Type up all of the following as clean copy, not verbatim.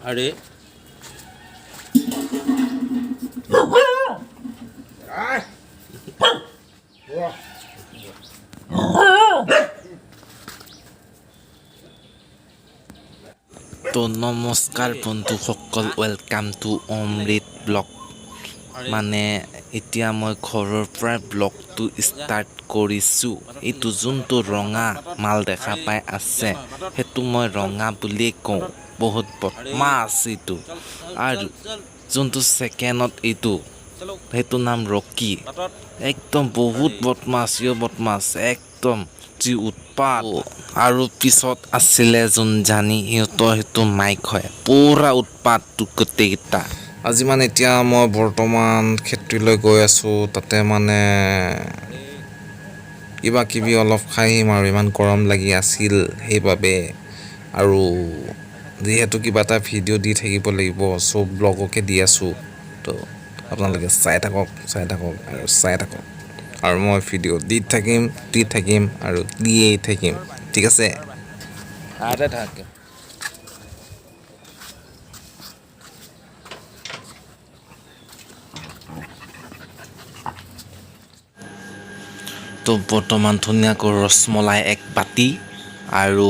আৰে তো নমস্কাৰ বন্ধুসকল ওয়েলকাম টু অমৃত ব্লগ মানে এতিয়া মই ঘৰৰ পৰা ব্লগটো ষ্টাৰ্ট কৰিছোঁ এইটো যোনটো ৰঙা মাল দেখা পাই আছে সেইটো মই ৰঙা বুলি কওঁ বহুত বদমাছ এইটো আৰু যোনটো ছেকেণ্ডত এইটো সেইটো নাম ৰকি একদম বহুত বদমাছ একদম যি উৎপাত আৰু পিছত আছিলে যোন জানি সিহঁতৰ সেইটো মাইক হয় পুৰা উৎপাত গোটেইকেইটা আজি মানে এতিয়া মই বৰ্তমান ক্ষেত্ৰলৈ গৈ আছোঁ তাতে মানে কিবা কিবি অলপ খাই আহিম আৰু ইমান গৰম লাগি আছিল সেইবাবে আৰু যিহেতু কিবা এটা ভিডিঅ' দি থাকিব লাগিব চব ব্লগকে দি আছোঁ তো আপোনালোকে চাই থাকক আৰু মই ভিডিঅ' দি থাকিম আৰু দিয়েই থাকিম ঠিক আছে আৰে থাকে তো বৰ্তমান ধুনীয়াকৈ ৰসমলাই এক বাতি আৰু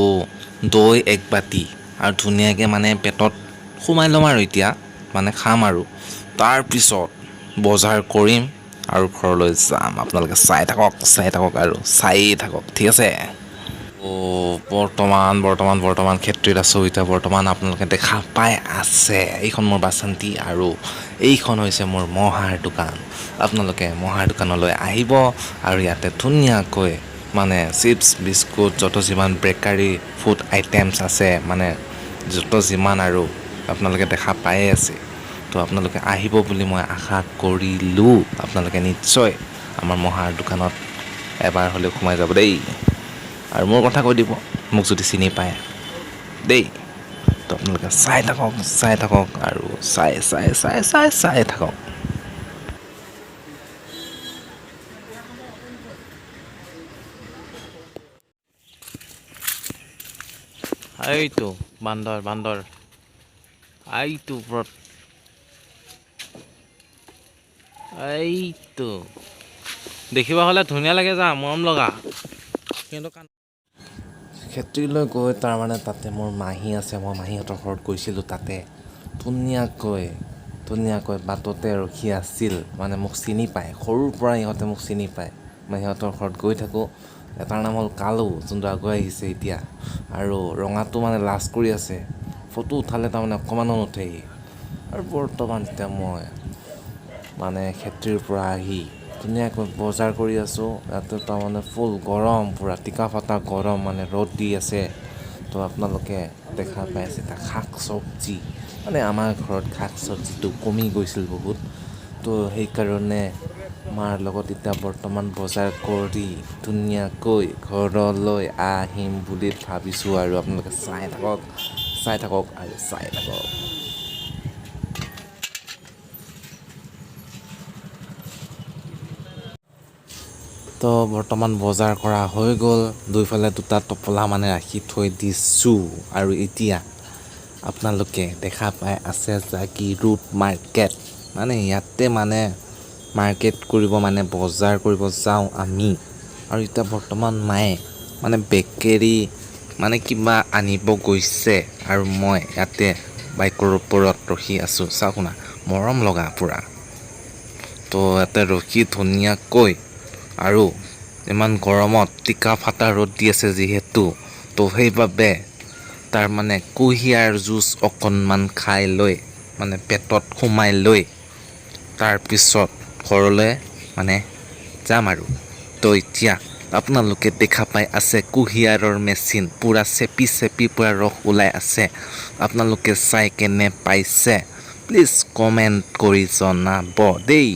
দৈ এক বাতি আৰু ধুনীয়াকৈ মানে পেটত সোমাই ল'ম আৰু এতিয়া মানে খাম আৰু তাৰপিছত বজাৰ কৰিম আৰু ঘৰলৈ যাম আপোনালোকে চাই থাকক আৰু চায়েই থাকক ঠিক আছে বৰ্তমান ক্ষেত্ৰত আছোঁ এতিয়া বৰ্তমান আপোনালোকে দেখা পাই আছে এইখন মোৰ বাচন্তি আৰু এইখন হৈছে মোৰ মহাৰ দোকান আপোনালোকে মহাৰ দোকানলৈ আহিব আৰু ইয়াতে ধুনীয়াকৈ মানে চিপছ বিস্কুট যত যিমান বেকাৰী ফুড আইটেমছ আছে মানে যত যিমান আৰু আপোনালোকে দেখা পায়ে আছে তো আপোনালোকে আহিব বুলি মই আশা কৰিলোঁ আপোনালোকে নিশ্চয় আমাৰ মহাৰ দোকানত এবাৰ হ'লেও সোমাই যাব দেই আৰু মোৰ কথা কৈ দিব মোক যদি চিনি পায় দেই তো আপোনালোকে চাই থাকক আৰু চাই থাকক এইটো বান্দৰ এইটো ওপৰত এইটো দেখিব হ'লে ধুনীয়া লাগে যা মৰম লগা কিন্তু ক্ষেত্ৰীলৈ গৈ তাৰমানে তাতে মোৰ মাহী আছে মই মাহীহঁতৰ ঘৰত গৈছিলোঁ তাতে ধুনীয়াকৈ বাটতে ৰখি আছিল মানে মোক চিনি পায় সৰুৰ পৰা ইহঁতে মোক চিনি পায় মই সিহঁতৰ ঘৰত গৈ থাকোঁ এটাৰ নাম হ'ল কালু যোনটো আগুৱাই আহিছে এতিয়া আৰু ৰঙাটো মানে লাজ কৰি আছে ফটো উঠালে তাৰমানে অকণমানো নুঠেহি আৰু বৰ্তমান এতিয়া মই মানে ক্ষেত্ৰীৰ পৰা আহি ধুনীয়াকৈ বজাৰ কৰি আছোঁ ইয়াতে তাৰমানে ফুল গৰম পূৰা টিকা ফটা গৰম মানে ৰ'দ দি আছে তো আপোনালোকে দেখা পাই আছে এটা শাক চব্জি মানে আমাৰ ঘৰত শাক চব্জিটো কমি গৈছিল বহুত তো সেইকাৰণে মাৰ লগত এতিয়া বৰ্তমান বজাৰ কৰি ধুনীয়াকৈ ঘৰলৈ আহিম বুলি ভাবিছোঁ আৰু আপোনালোকে চাই থাকক তো বৰ্তমান বজাৰ কৰা হৈ গ'ল দুইফালে দুটা টপলা মানে ৰাখি থৈ দিছোঁ আৰু এতিয়া আপোনালোকে দেখা পাই আছে জাগি ৰোড মাৰ্কেট মানে ইয়াতে মানে মাৰ্কেট কৰিব মানে বজাৰ কৰিব যাওঁ আমি আৰু এতিয়া বৰ্তমান মায়ে মানে বেকেৰী মানে কিবা আনিব গৈছে আৰু মই ইয়াতে বাইকৰ ওপৰত ৰখি আছোঁ চাওক না মৰম লগা পূৰা তো ইয়াতে ৰখি ধুনীয়াকৈ আৰু ইমান গৰমত টিকা ফটা ৰ'দ দি আছে যিহেতু তো সেইবাবে তাৰ মানে কুঁহিয়াৰ জুচ অকণমান খাই লৈ মানে পেটত সোমাই লৈ তাৰপিছত ঘৰলৈ মানে যাম আৰু তো এতিয়া আপোনালোকে দেখা পাই আছে কুঁহিয়াৰৰ মেচিন পূৰা চেপি পূৰা ৰস ওলাই আছে আপোনালোকে চাই কেনে পাইছে প্লিজ কমেণ্ট কৰি জনাব দেই